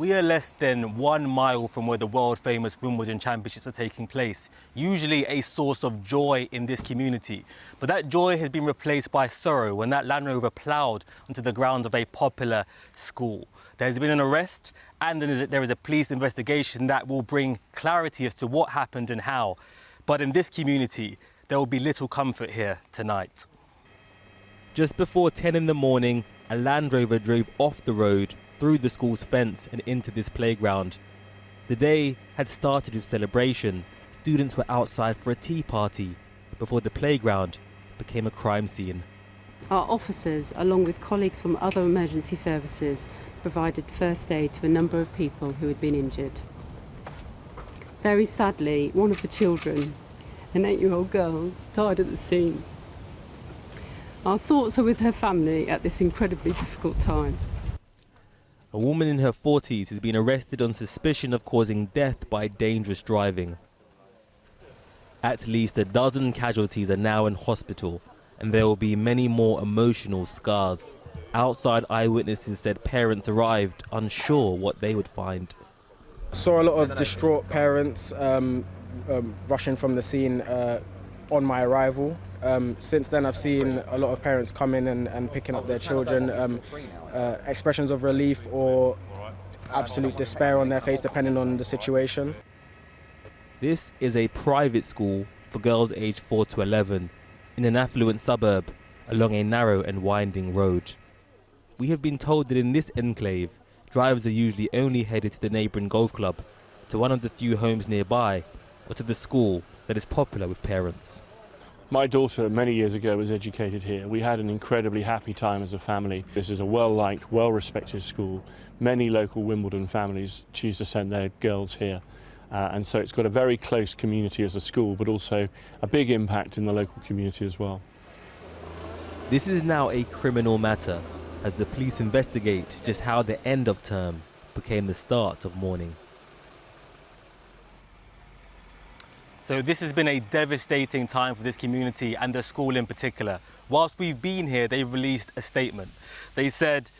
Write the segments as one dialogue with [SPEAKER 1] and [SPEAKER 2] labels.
[SPEAKER 1] We are less than 1 mile from where the world-famous Wimbledon Championships are taking place, usually a source of joy in this community. But that joy has been replaced by sorrow when that Land Rover ploughed onto the grounds of a popular school. There has been an arrest and there is a police investigation that will bring clarity as to what happened and how. But in this community, there will be little comfort here tonight. Just before 10 in the morning, a Land Rover drove off the road, through the school's fence and into this playground. The day had started with celebration. Students were outside for a tea party before the playground became a crime scene.
[SPEAKER 2] Our officers, along with colleagues from other emergency services, provided first aid to a number of people who had been injured. Very sadly, one of the children, an 8-year-old girl, died at the scene. Our thoughts are with her family at this incredibly difficult time.
[SPEAKER 1] A woman in her 40s has been arrested on suspicion of causing death by dangerous driving. At least a dozen casualties are now in hospital, and there will be many more emotional scars. Outside eyewitnesses said parents arrived unsure what they would find.
[SPEAKER 3] I saw a lot of distraught parents rushing from the scene on my arrival. Since then I've seen a lot of parents come in and picking up their children, expressions of relief or absolute despair on their face depending on the situation.
[SPEAKER 1] This is a private school for girls aged 4 to 11 in an affluent suburb along a narrow and winding road. We have been told that in this enclave, drivers are usually only headed to the neighbouring golf club, to one of the few homes nearby, or to the school that is popular with parents.
[SPEAKER 4] My daughter many years ago was educated here. We had an incredibly happy time as a family. This is a well-liked, well-respected school. Many local Wimbledon families choose to send their girls here. And so it's got a very close community as a school, but also a big impact in the local community as well.
[SPEAKER 1] This is now a criminal matter as the police investigate just how the end of term became the start of mourning. So this has been a devastating time for this community and the school in particular. Whilst we've been here, they've released a statement. They said,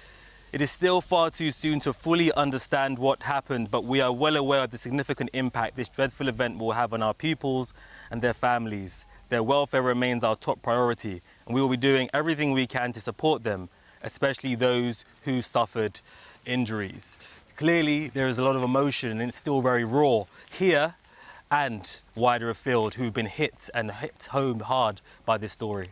[SPEAKER 1] "It is still far too soon to fully understand what happened, but we are well aware of the significant impact this dreadful event will have on our pupils and their families. Their welfare remains our top priority, and we will be doing everything we can to support them, especially those who suffered injuries." Clearly, there is a lot of emotion and it's still very raw here and wider afield who've been hit and hit home hard by this story.